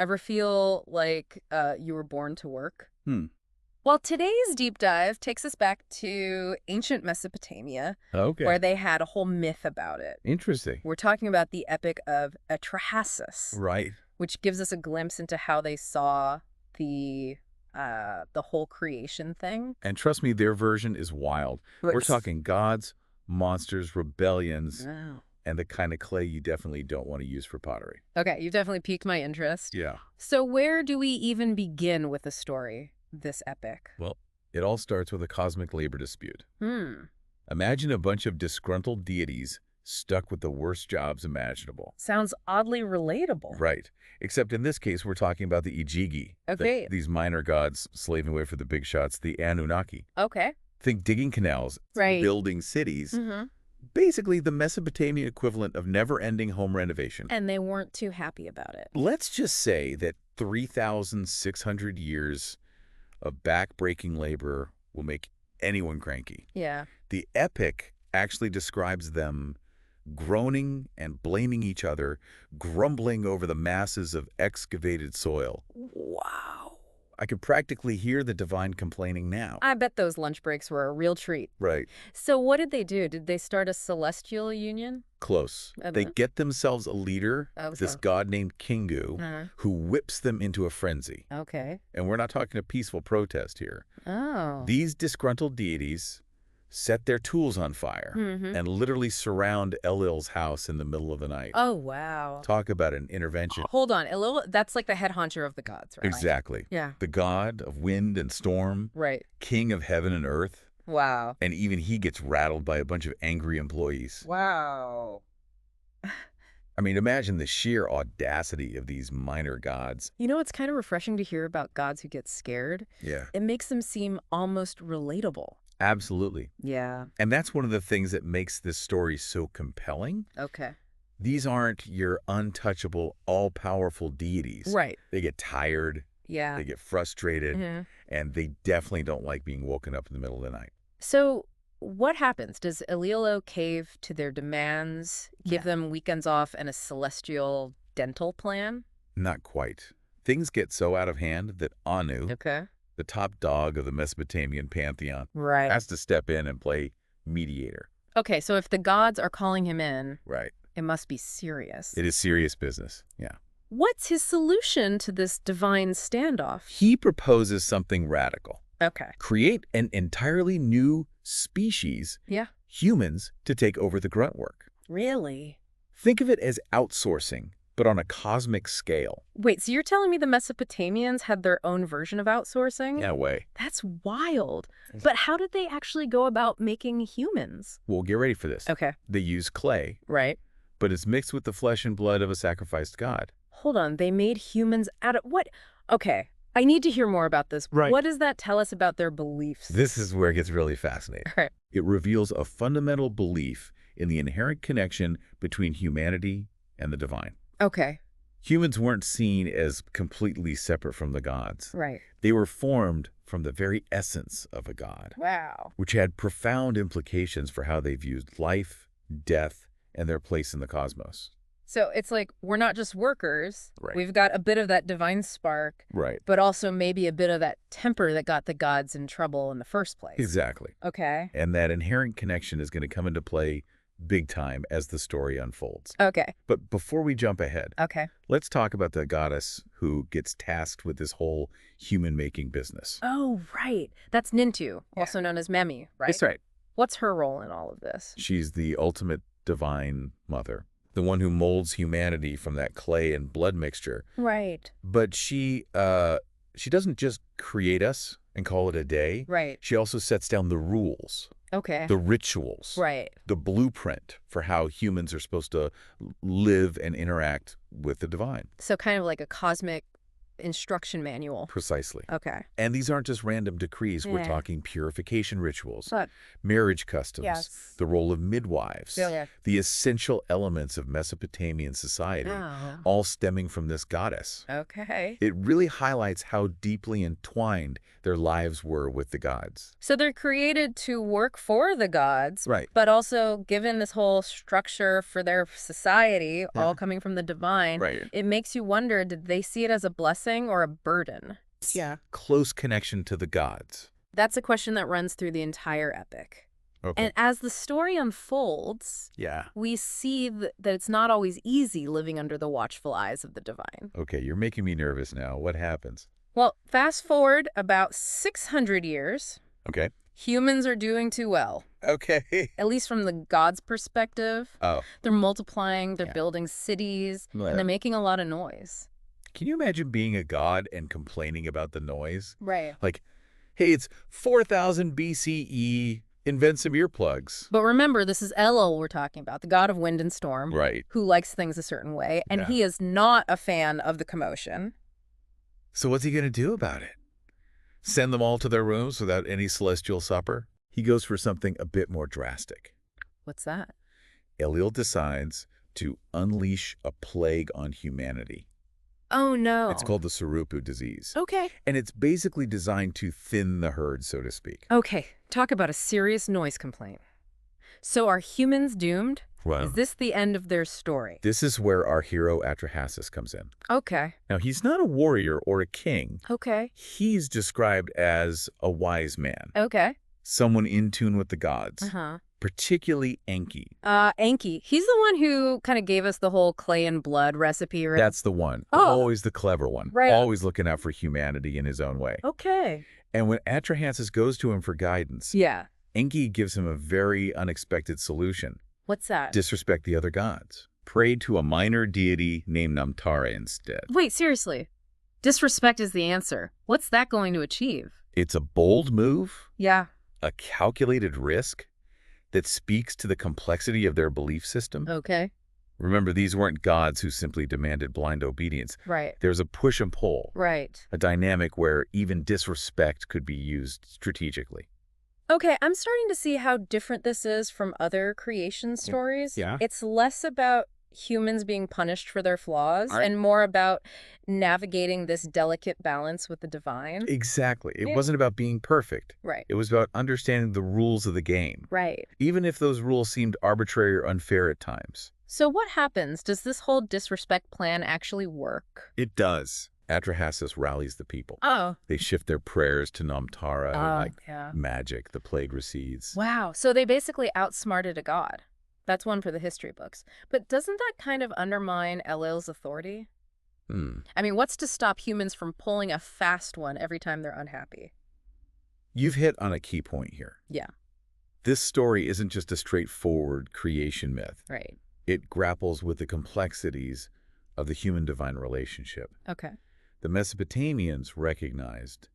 Ever feel like you were born to work? Hmm. Well, today's deep dive takes us back to ancient Mesopotamia, Okay. where they had a whole myth about it. Interesting. We're talking about the epic of Atra-Hasis, Right. which gives us a glimpse into how they saw the whole creation thing. And trust me, their version is wild. We're talking gods, monsters, rebellions, Wow. and the kind of clay you definitely don't want to use for pottery. Okay, you've definitely piqued my interest. Yeah. So where do we even begin with the story, this epic? Well, it all starts with a cosmic labor dispute. Hmm. Imagine a bunch of disgruntled deities stuck with the worst jobs imaginable. Sounds oddly relatable. Right. Except in this case, we're talking about the Ijigi. Okay. These minor gods slaving away for the big shots, the Anunnaki. Okay. Think digging canals, Right. building cities. Mm-hmm. Basically the Mesopotamian equivalent of never-ending home renovation. And they weren't too happy about it. Let's just say that 3,600 years of back-breaking labor will make anyone cranky. Yeah. The epic actually describes them groaning and blaming each other, grumbling over the masses of excavated soil. Wow. I could practically hear the divine complaining now. I bet those lunch breaks were a real treat. Right. So what did they do? Did they start a celestial union? Close. They get themselves a leader, this god named Kingu, who whips them into a frenzy. Okay. And we're not talking a peaceful protest here. Oh. These disgruntled deities set their tools on fire and literally surround Ellil's house in the middle of the night. Oh, wow. Talk about an intervention. Hold on. Ellil, that's like the head honcho of the gods, right? Exactly. Yeah. The god of wind and storm, Right. king of heaven and earth. Wow. And even he gets rattled by a bunch of angry employees. Wow. I mean, imagine the sheer audacity of these minor gods. You know, it's kind of refreshing to hear about gods who get scared. Yeah. It makes them seem almost relatable. Absolutely. Yeah. And that's one of the things that makes this story so compelling. Okay. These aren't your untouchable, all-powerful deities. Right. They get tired. Yeah. They get frustrated. And they definitely don't like being woken up in the middle of the night. So what happens? Does Ellil cave to their demands, give them weekends off and a celestial dental plan? Not quite. Things get so out of hand that Anu, Okay. the top dog of the Mesopotamian pantheon, Right. has to step in and play mediator. Okay, so if the gods are calling him in, Right. it must be serious. It is serious business. Yeah. What's his solution to this divine standoff? He proposes something radical. Okay. Create an entirely new species, Yeah. humans, to take over the grunt work. Really? Think of it as outsourcing, but on a cosmic scale. Wait, so you're telling me the Mesopotamians had their own version of outsourcing? Yeah, way. That's wild. But how did they actually go about making humans? Well, get ready for this. Okay. They use clay, Right. but it's mixed with the flesh and blood of a sacrificed god. Hold on, they made humans out of what? Okay, I need to hear more about this. Right. What does that tell us about their beliefs? This is where it gets really fascinating. All right. It reveals a fundamental belief in the inherent connection between humanity and the divine. Okay. Humans weren't seen as completely separate from the gods. Right. They were formed from the very essence of a god, Wow. which had profound implications for how they viewed life, death, and their place in the cosmos. So it's like we're not just workers. Right. We've got a bit of that divine spark, Right. but also maybe a bit of that temper that got the gods in trouble in the first place. Exactly. Okay. And that inherent connection is going to come into play big time as the story unfolds. Okay. But before we jump ahead, Okay. let's talk about the goddess who gets tasked with this whole human-making business. Oh, right. That's Nintu, also known as Memi, right? That's right. What's her role in all of this? She's the ultimate divine mother, the one who molds humanity from that clay and blood mixture. Right. But she doesn't just create us and call it a day. Right. She also sets down the rules, Okay. the rituals, Right. the blueprint for how humans are supposed to live and interact with the divine. So kind of like a cosmic instruction manual. Precisely. Okay. And these aren't just random decrees. We're Yeah. talking purification rituals, But, marriage customs, yes. the role of midwives, Yeah. the essential elements of Mesopotamian society, Oh. all stemming from this goddess. Okay. It really highlights how deeply entwined their lives were with the gods. So they're created to work for the gods, Right. but also given this whole structure for their society, Yeah. all coming from the divine, Right. it makes you wonder, did they see it as a blessing or a burden? Yeah. Close connection to the gods. That's a question that runs through the entire epic. Okay. And as the story unfolds, Yeah. we see that it's not always easy living under the watchful eyes of the divine. Okay, you're making me nervous now. What happens? Well, fast forward about 600 years, Okay. humans are doing too well. Okay. At least from the gods' perspective. Oh. They're multiplying, they're Yeah. building cities, Yeah. and they're making a lot of noise. Can you imagine being a god and complaining about the noise? Right. Like, hey, it's 4000 BCE, invent some earplugs. But remember, this is Ellil we're talking about, the god of wind and storm, Right. who likes things a certain way, and Yeah. he is not a fan of the commotion. So what's he going to do about it? Send them all to their rooms without any celestial supper? He goes for something a bit more drastic. What's that? Ellil decides to unleash a plague on humanity. Oh, no. It's called the Shuruppak disease. Okay. And it's basically designed to thin the herd, so to speak. Okay, talk about a serious noise complaint. So are humans doomed? Wow. Is this the end of their story? This is where our hero Atra-Hasis comes in. Okay. Now, he's not a warrior or a king. Okay. He's described as a wise man, Okay. someone in tune with the gods, Uh-huh. particularly Enki. Enki. He's the one who kind of gave us the whole clay and blood recipe, right? That's the one. Oh. Always the clever one. Right. Always looking out for humanity in his own way. Okay. And when Atra-Hasis goes to him for guidance, Yeah. Enki gives him a very unexpected solution. What's that? Disrespect the other gods. Pray to a minor deity named Namtara instead. Wait, seriously. Disrespect is the answer. What's that going to achieve? It's a bold move, Yeah. a calculated risk that speaks to the complexity of their belief system. Okay. Remember, these weren't gods who simply demanded blind obedience. Right. There's a push and pull, Right. a dynamic where even disrespect could be used strategically. Okay, I'm starting to see how different this is from other creation stories. Yeah. It's less about humans being punished for their flaws Right. and more about navigating this delicate balance with the divine. Exactly. It Yeah. wasn't about being perfect. Right. It was about understanding the rules of the game, Right. even if those rules seemed arbitrary or unfair at times. So what happens? Does this whole disrespect plan actually work? It does. Atra-Hasis rallies the people. Oh. They shift their prayers to Namtara, like yeah. magic, the plague recedes. Wow. So they basically outsmarted a god. That's one for the history books. But doesn't that kind of undermine Ellil's authority? I mean, what's to stop humans from pulling a fast one every time they're unhappy? You've hit on a key point here. Yeah. This story isn't just a straightforward creation myth. Right. It grapples with the complexities of the human-divine relationship. Okay. The Mesopotamians recognized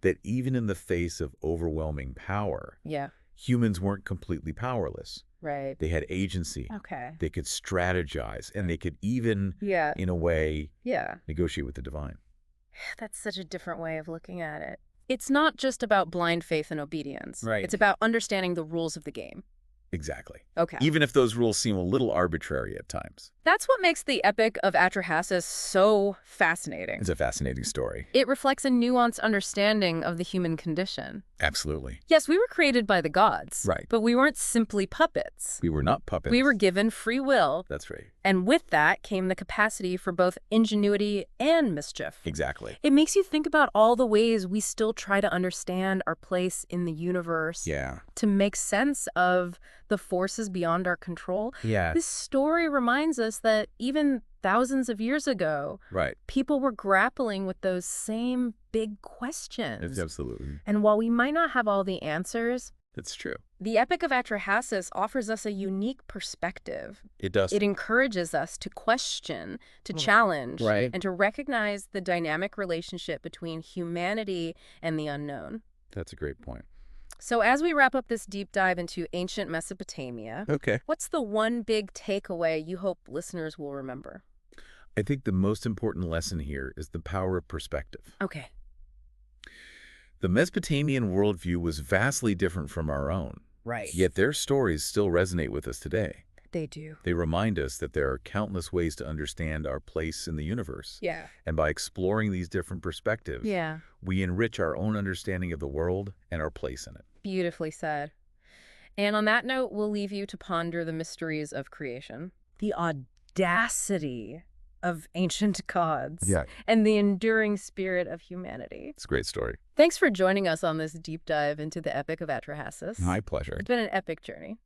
that even in the face of overwhelming power, Yeah. humans weren't completely powerless. Right. They had agency. Okay. They could strategize, and they could even, Yeah. in a way, Yeah. negotiate with the divine. That's such a different way of looking at it. It's not just about blind faith and obedience. Right. It's about understanding the rules of the game. Exactly. Okay. Even if those rules seem a little arbitrary at times. That's what makes the Epic of Atra-Hasis so fascinating. It's a fascinating story. It reflects a nuanced understanding of the human condition. Absolutely. Yes, we were created by the gods. Right. But we weren't simply puppets. We were not puppets. We were given free will. That's right. And with that came the capacity for both ingenuity and mischief. Exactly. It makes you think about all the ways we still try to understand our place in the universe. Yeah. To make sense of the forces beyond our control. Yeah. This story reminds us that even thousands of years ago, Right. people were grappling with those same big questions. Absolutely. And while we might not have all the answers, That's true. the Epic of Atra-Hasis offers us a unique perspective. It does. It encourages us to question, to challenge, Right. and to recognize the dynamic relationship between humanity and the unknown. That's a great point. So as we wrap up this deep dive into ancient Mesopotamia, Okay. what's the one big takeaway you hope listeners will remember? I think the most important lesson here is the power of perspective. Okay. The Mesopotamian worldview was vastly different from our own. Right. Yet their stories still resonate with us today. They do. They remind us that there are countless ways to understand our place in the universe. Yeah. And by exploring these different perspectives, we enrich our own understanding of the world and our place in it. Beautifully said. And on that note, we'll leave you to ponder the mysteries of creation, the audacity of ancient gods, and the enduring spirit of humanity. It's a great story. Thanks for joining us on this deep dive into the Epic of Atra-Hasis. My pleasure. It's been an epic journey.